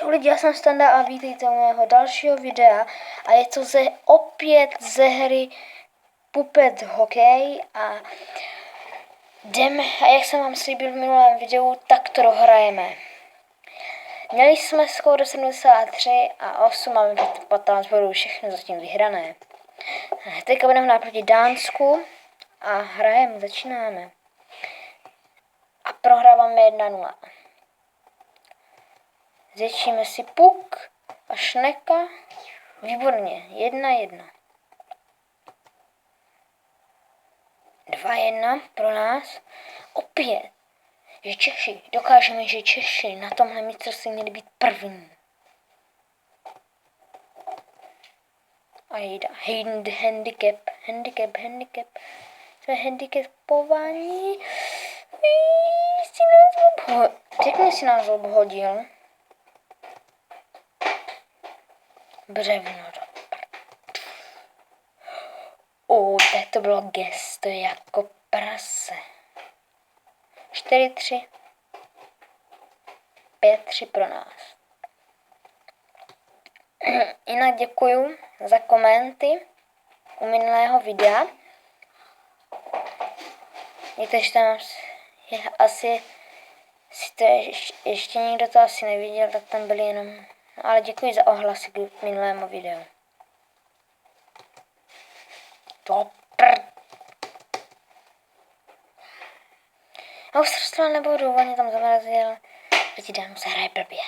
Čau lidi, já jsem Standa a vítejte u mého dalšího videa a je to opět ze hry Puppet Hockey a jdeme, a jak jsem vám slíbil v minulém videu, tak to dohrajeme. Měli jsme skóre 73 a 8 máme 15 bodů, všechno zatím vyhrané. Teďka budeme hrát proti Dánsku a hrajeme, začínáme. A prohráváme 1-0. Zvětšíme si puk a šneka. Výborně. 1-1. 2-1 pro nás. Opět. Že Češi. Dokážeme, že Češi na tomhle mistrovství měli být první. A jde. Handicap. Jsme handicapováni. Pěkně si nás obhodil. Břevno. Tak to bylo gesto jako prase. 4-3. 5-3 pro nás. Jinak děkuju za komenty u minulého videa. Někteří tam asi si to ještě nikdo to asi neviděl, tak tam byli jenom. Ale děkuji za ohlasy k minulému videu. Já už strstval nebudu, oni tam zamrazil. Proti Dánu se hraje blbě.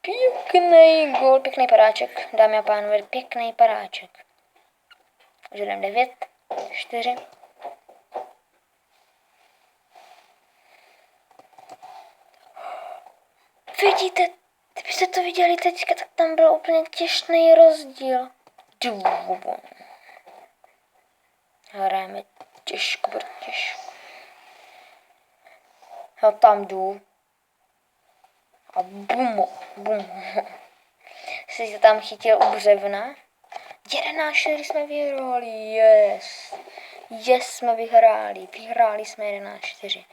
Pěkný gól, pěkný padáček, dámy a pánové, pěkný padáček. Už jdem 9-4. Vidíte, kdybyste to viděli teďka, tak tam byl úplně těžný rozdíl. Hrajeme těžko, bude těžko. Já tam jdu. A bum. Jsi se tam chytil u břevna. 11-4 jsme vyhráli, yes, jsme vyhráli jsme 11-4.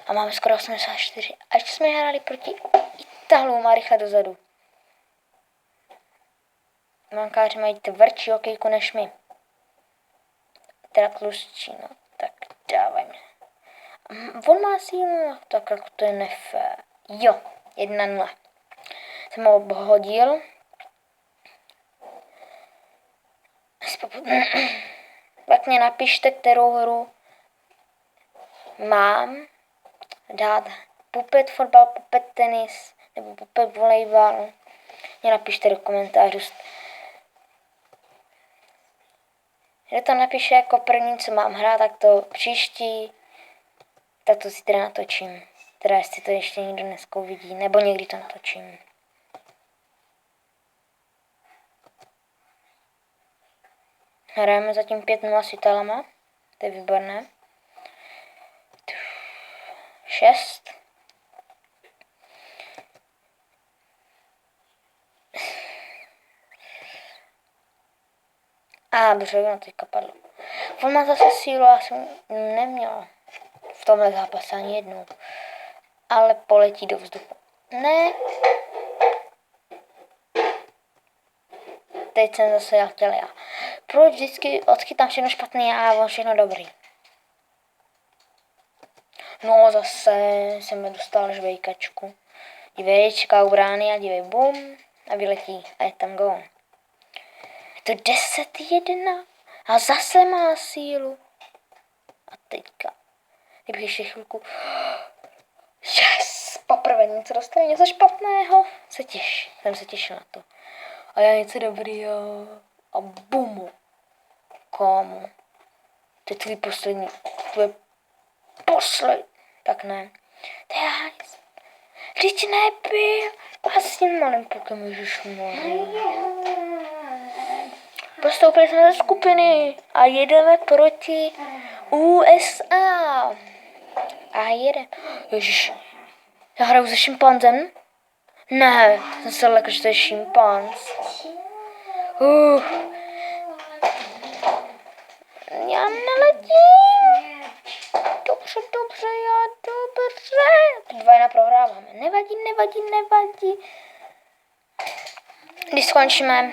A máme skoro 84. Až jsme hráli proti Italům a rychle dozadu. Mankáři mají tvrdší hokejku než my. Teda tlustší, no. Tak dávajme. On má sílu, tak jako to je nefér. Jo, 1-0. Jsem ho obhodil. Tak mě napište, kterou hru mám dát. Puppet fotbal, puppet tenis nebo puppet volejbal. Mě napište do komentářů. Kdo to napíše jako první, co mám hrát, tak to příští, tak to si teda natočím. Teda jestli to ještě někdo dneska uvidí, nebo někdy to natočím. Hrajeme zatím 5-0 s Italama, to je výborné. 6. Břevno teďka padlo. On má zase sílu, já jsem neměla v tomhle zápase ani jednou. Ale poletí do vzduchu. Ne. Teď jsem zase chtěl já. Proč vždycky odchytám všechno špatný a on všechno dobrý? No zase jsem dostal žvejkačku. Dívej, čeká u brány a dívej, bum. A vyletí. A je tam gól. Je to 10-1. A zase má sílu. A teďka. Kdybych ještě chvilku. Yes! Poprvé něco dostane, něco špatného. Jsem se těšil na to. A já něco dobrýho. A bumu. Komu? To je tvůj poslední. Tak ne. To je hajs. Vždyť nebyl. A s tím malým pukem, ježišmarja. Postoupili jsme ze skupiny a jedeme proti USA. A jedeme. Ježiš. Já hraju se šimpanzem? Ne, jsem se lekl, že to je šimpanz. Já neletím. Dobře. dobře, já dobře. 2-1 prohráváme. Nevadí. Když skončíme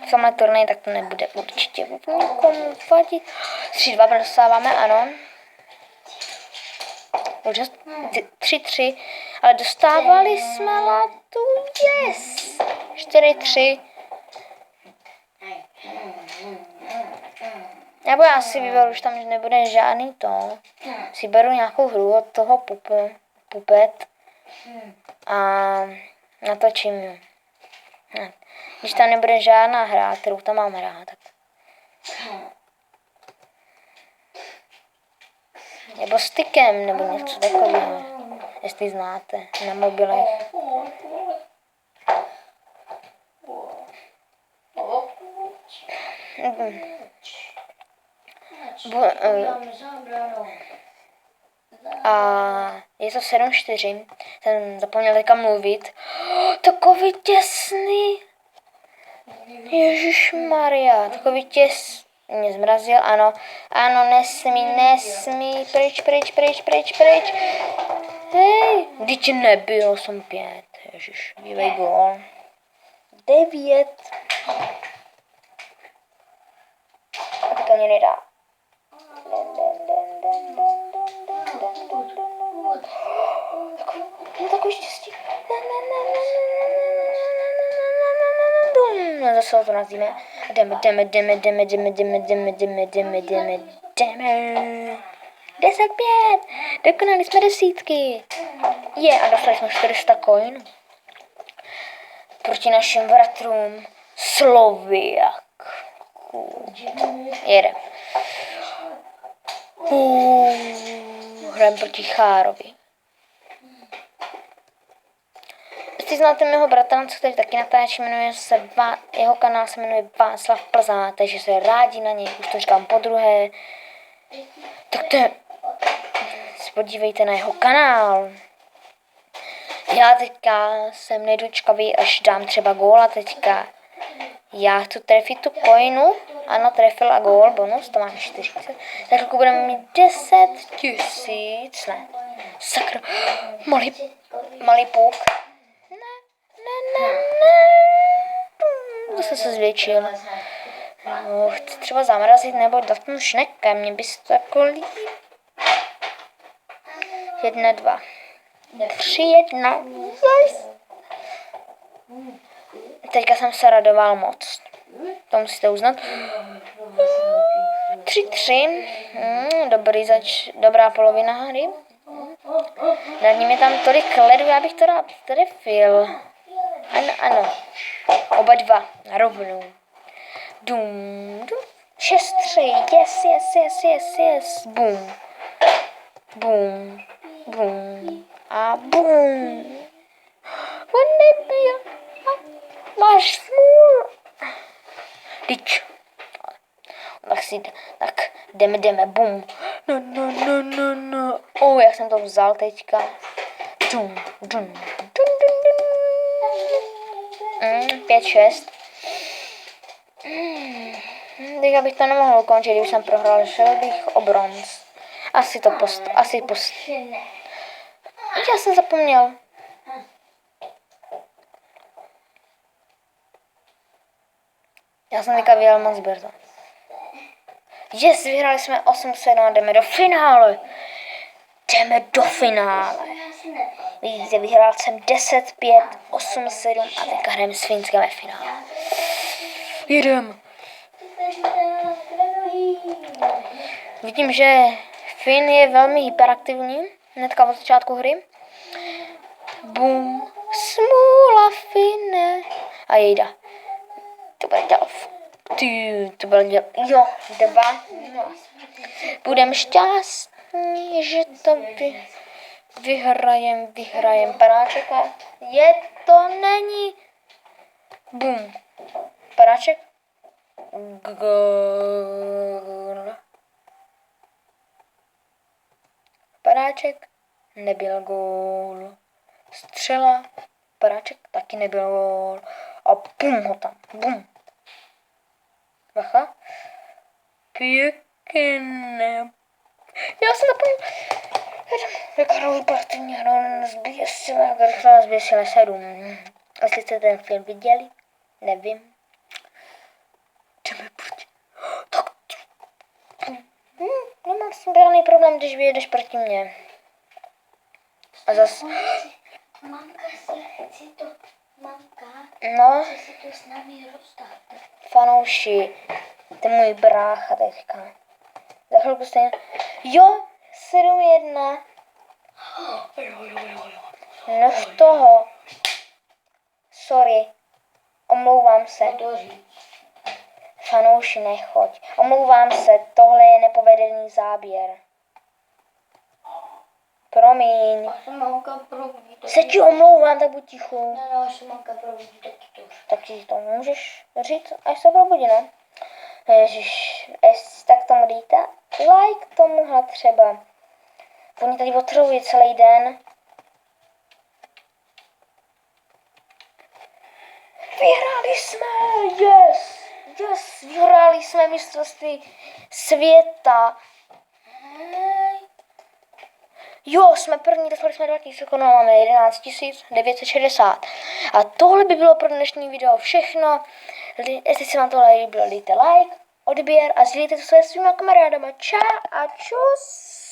v tomhle turnaji, tak to nebude určitě nikomu vadit. 3-2 dostáváme, ano. Už 3-3, ale dostávali jsme latu, yes. 4-3. Nebo já si vyberu, už tam nebude žádný to. Si beru nějakou hru od toho Pupet a natočím ji. Když tam nebude žádná hra, kterou tam mám hrát, tak... Nebo stykem, nebo něco takového, jestli znáte, na mobilech. A je to 7-4, jsem zapomněl teďka mluvit. Takový těsný. Ježišmarja, takový těsný. Mě zmrazil, ano, nesmí, pryč. Hej, vždyť nebyl jsem 5, ježiš, dívej gól. 9. A teďka mě nedá. Takový štěstí. Zase to nazvíme. Jdeme. 10-5. Dokonali jsme desítky. A dostali jsme 400 coin. Proti našim bratrům Sloviak. Jede. Hrajeme proti Chárovi. Jestli znáte mého bratrance, který taky natáčí, jeho kanál se jmenuje Václav Plzá, takže se rádi na něj, už to říkám podruhé. Tak to se podívejte na jeho kanál. Já teďka jsem nedočkavý, až dám třeba góla teďka. Já chci trefit tu coinu. Ano, trefil a gól, bonus, to mám 40. Tak pokud budeme mít 10 000, ne. Sakra, malý puk. Ne. Zase se zvětšil. Chci třeba zamrazit nebo dát mu šneka, mě by se to jako líbí. 1, 2. 3, 1. Yes. Teďka jsem se radoval moc. To musíte uznat. 3-3. Dobrá polovina hry. Nad ním je tam tolik ledu, já bych to rád trefil. Ano. Oba dva. Rovnou. Dum. 6-3. Yes. Boom. A boom. On nebyl. Máš smůl. Tyč. Tak jdeme, bum. No. Jak jsem to vzal teďka. 5-6. Teďka bych to nemohl ukončit, když jsem prohrál, šel bych o bronz. Asi post. Já jsem zapomněl. Já jsem teďka vyjel moc brzo. Yes, vyhráli jsme 8-7 a jdeme do finále. Vidíte, vyhrál jsem 10-5, 8-7 a teďka hrajeme s Finskem ve finále. Jedem. Vidím, že Fin je velmi hyperaktivní hnedka od začátku hry. Bum. Smůla, Fine. A jejda. To bude dělov. To bude dělov. Jo, 2-0. Budem šťastný, že to vyhrajem panáčeka. Není. Bum. Panáček. Gól. Panáček. Nebyl gól. Střela. Panáček taky nebyl gól. A bum ho tam. Bum. Bacha. Pěkně. Já jsem zapomněl. Karol Bartýň hrál zběsile, hrál zběsile 7. Jestli jste ten film viděli, nevím. Jdeme proti. Tak. Nemám s tím žádný problém, když vyjedeš proti mně. A zas... Mamka si to, mamka, No, chce si to s námi rozdat. fanouši, to je můj brácha teďka. Za chvilku stejně. Jo, 7-1. Nech toho. Sorry. Omlouvám se. To říct. Fanouši, nechoď. Omlouvám se, tohle je nepovedený záběr. Promiň. Až se mamka probudí, tak Se ti omlouvám, tak buď tichu. No, až se mamka probudí, tak to už. Tak ti to můžeš říct, až se probudí, ne? Ježiš, tak tomu dejte like tomuhle třeba. Oni tady otřebují celý den. Vyhráli jsme, yes, vyhráli jsme mistrovství světa. Jo, jsme první, dostali jsme 2000 korun, máme 11 960. A tohle by bylo pro dnešní video všechno. Jestli se vám tohle líbilo, dejte like, odběr a sdílejte to se svýma kamarádama. Čau a čus.